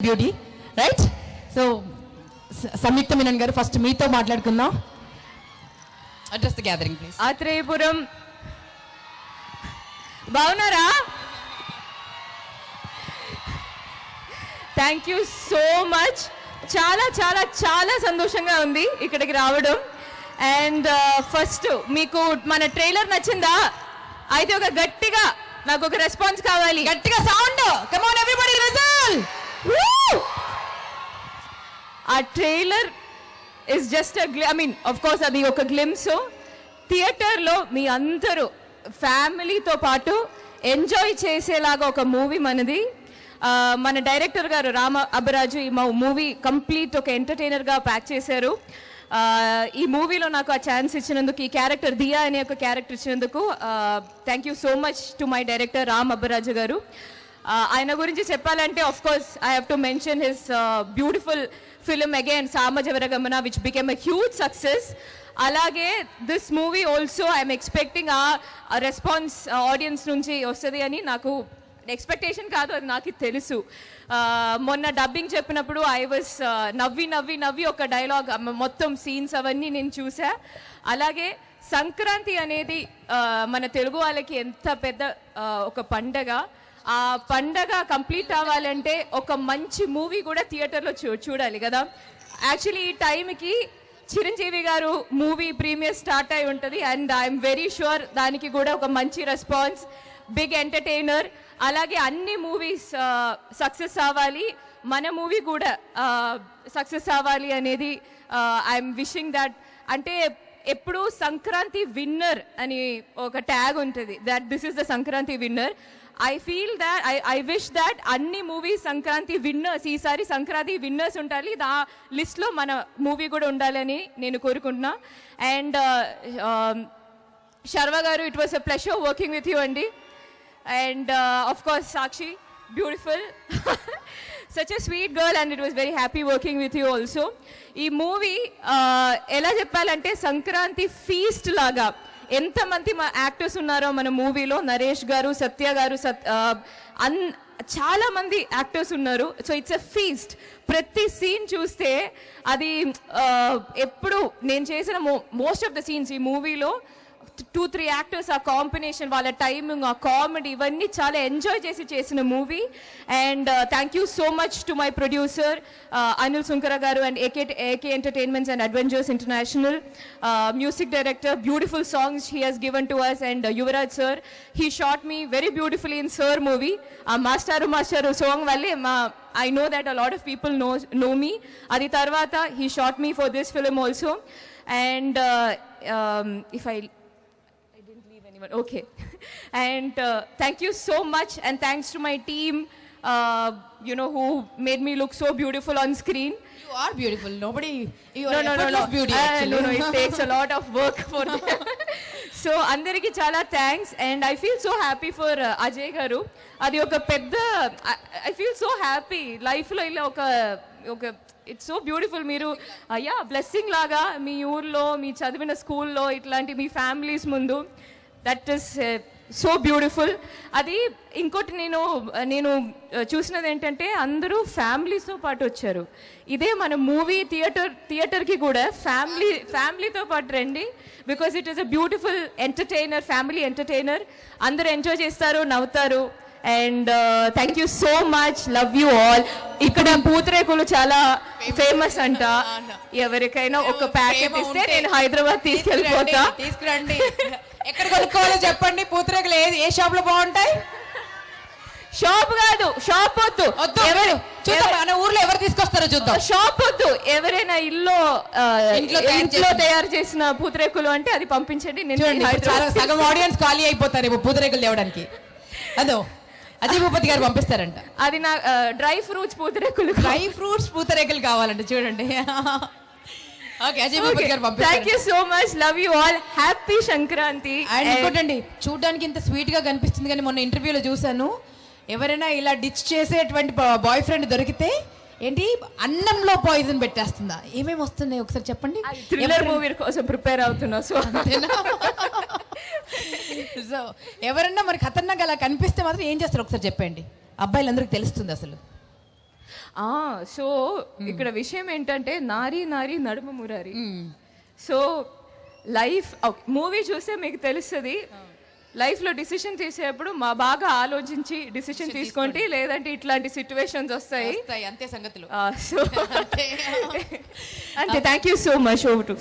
Beauty right. So Samyuktha Menon గారు first మీతో మాట్లాడుకుందాం. Address the gathering please. Atreyapuram బాగున్నారా? Thank you so much. చాలా చాలా చాలా సంతోషంగా ఉంది ఇక్కడికి రావడం. అండ్ ఫస్ట్ మీకు మన ట్రైలర్ నచ్చిందా? అయితే ఒక గట్టిగా నాకు ఒక రెస్పాన్స్ కావాలి. గట్టిగా sound. Come on everybody whistle. ఆ trailer is just of course అది ఒక గ్లిమ్స్. థియేటర్లో మీ అందరూ ఫ్యామిలీతో పాటు ఎంజాయ్ చేసేలాగా ఒక మూవీ మనది. మన డైరెక్టర్ గారు రామ అబ్బరాజు ఈ మూవీ కంప్లీట్ ఒక ఎంటర్టైనర్గా ప్యాక్ చేశారు. ఈ మూవీలో నాకు ఆ ఛాన్స్ ఇచ్చినందుకు, ఈ క్యారెక్టర్ దియా అనే ఒక క్యారెక్టర్ ఇచ్చినందుకు thank you so much to my director Ram Abbaraju గారు. ఆయన గురించి చెప్పాలంటే of course I have to mention his beautiful film again Samajavaragamana which became a huge success. అలాగే this movie also I'm expecting a response audience నుంచి వస్తుంది అని నాకు ఎక్స్పెక్టేషన్ కాదు, అది నాకు తెలుసు. మొన్న డబ్బింగ్ చెప్పినప్పుడు ఐ వాస్ నవ్వి నవ్వి నవ్వి ఒక డైలాగ్ మొత్తం సీన్స్ అవన్నీ నేను చూసా. అలాగే సంక్రాంతి అనేది మన తెలుగు వాళ్ళకి ఎంత పెద్ద ఒక పండగ. ఆ పండగ కంప్లీట్ అవ్వాలంటే ఒక మంచి మూవీ కూడా థియేటర్లో చూడాలి కదా. యాక్చువల్లీ ఈ టైంకి చిరంజీవి గారు మూవీ ప్రీమియర్ స్టార్ట్ అయి ఉంటుంది. అండ్ ఐఎమ్ వెరీ షూర్ దానికి కూడా ఒక మంచి రెస్పాన్స్, బిగ్ ఎంటర్టైనర్. అలాగే అన్ని మూవీస్ సక్సెస్ అవ్వాలి, మన మూవీ కూడా సక్సెస్ అవ్వాలి అనేది ఐఎమ్ విషింగ్ దట్. అంటే ఎప్పుడు సంక్రాంతి విన్నర్ అని ఒక ట్యాగ్ ఉంటుంది, that this is the Sankranti winner. I feel that I wish that అన్ని మూవీస్ సంక్రాంతి విన్నర్స్, ఈసారి సంక్రాంతి విన్నర్స్ ఉండాలి, ఆ లిస్ట్లో మన మూవీ కూడా ఉండాలని నేను కోరుకుంటున్నా. అండ్ శర్వ గారు, it was a pleasure working with you అండి. And of course Sakshi, beautiful. Such a sweet girl and it was very happy working with you also. ఈ మూవీ ఎలా చెప్పాలంటే సంక్రాంతి ఫీస్ట్ లాగా. ఎంతమంది మా యాక్టర్స్ ఉన్నారో మన మూవీలో, నరేష్ గారు, సత్య గారు, చాలా మంది యాక్టర్స్ ఉన్నారు. So it's a feast. ప్రతి సీన్ చూస్తే అది ఎప్పుడు నేను చేసిన మోస్ట్ ఆఫ్ ద సీన్స్ ఈ మూవీలో 2-3 యాక్టర్స్ ఆ కాంబినేషన్, వాళ్ళ టైమింగ్, ఆ కామెడీ, ఇవన్నీ చాలా ఎంజాయ్ చేసిన movie. And thank you so much to my producer Anil Sunkara గారు and AK entertainments and adventures international. Music director, beautiful songs he has given to us. And Yuvaraj sir, he shot me very beautifully in our movie. ఆ మాస్టారు song వల్లే I know that a lot of people know me. Adi tarvata he shot me for this film also. And if I didn't leave anyone, okay. And thank you so much, and thanks to my team, who made me look so beautiful on screen. You are beautiful. Nobody. You are No. beauty actually. No, it takes a lot of work for that. So అందరికి చాలా thanks. And I feel so happy for Ajay గారు. అది ఒక పెద్ద, I feel so happy లైఫ్లో ఇలా ఒక it's so beautiful. మీరు బ్లెస్సింగ్ లాగా మీ ఊర్లో, మీ చదివిన స్కూల్లో ఇట్లాంటి మీ ఫ్యామిలీస్ ముందు, దట్ ఈస్ సో బ్యూటిఫుల్. అది ఇంకోటి నేను చూసినది ఏంటంటే అందరూ ఫ్యామిలీస్తో పాటు వచ్చారు. ఇదే మన మూవీ థియేటర్కి కూడా ఫ్యామిలీతో పాటు రండి, because it is a beautiful entertainer, family entertainer. అందరూ ఎంజాయ్ చేస్తారు, నవ్వుతారు. And thank you so much, love you all. ఇక్కడ పూతరేకులు చాలా ఫేమస్ అంట. ఎవరికైనా ఒక ప్యాకెట్ ఇస్తే నేను హైదరాబాద్ తీసుకెళ్ళిపోతా. తీసుకురండి. ఎక్కడ కొనుక్కోవాలో చెప్పండి. పూతరేకులు ఏ షాప్ లో బాగుంటాయి? షాప్ కాదు, షాప్ వద్దు. మన ఊర్లో ఎవరు తీసుకొస్తారో చూద్దాం. షాప్ వద్దు, ఎవరైనా ఇంట్లో తయారు చేసిన పూతరేకులు అంటే అది పంపించండి. సగం ఆడియన్స్ ఖాళీ అయిపోతారు పూతరేకులు తేవడానికి. అదో అజయ్ భూపతి గారు పంపిస్తారంట. అది నా డ్రై ఫ్రూట్స్ పూతరేకులు కావాలంట. చూడండి. ఓకే, అజయ్ భూపతి గారు పంపిస్తారు. Thank you so much, love you all, happy Sankranti. And ఇంకోటండి, చూడడానికి ఇంత స్వీట్ గా కనిపిస్తుంది కానీ మొన్న ఇంటర్వ్యూలో చూసాను, ఎవరైనా ఇలా డిచ్ చేసేటువంటి బాయ్ ఫ్రెండ్ దొరికితే ఏంటి అన్నంలో పాయిజన్ పెట్టేస్తుందా? ఏమేమి వస్తున్నాయి ఒకసారి చెప్పండి. థ్రిల్లర్ మూవీ కోసం ప్రిపేర్ అవుతున్నా. సో ఎవరన్నా మరి ఖతర్నాక్ అలా కనిపిస్తే మాత్రం ఏం చేస్తారు ఒకసారి చెప్పండి, అబ్బాయిలందరికీ తెలుస్తుంది అసలు. సో ఇక్కడ విషయం ఏంటంటే నారీ నారీ నడుమ మురారి. సో లైఫ్ మూవీ చూస్తే మీకు తెలుస్తుంది, లైఫ్లో డిసిషన్ తీసేటప్పుడు బాగా ఆలోచించి డిసిషన్ తీసుకోండి, లేదంటే ఇట్లాంటి సిచ్యువేషన్స్ వస్తాయి. అంతే సంగతులు. సో అంతే, thank you so much. Over to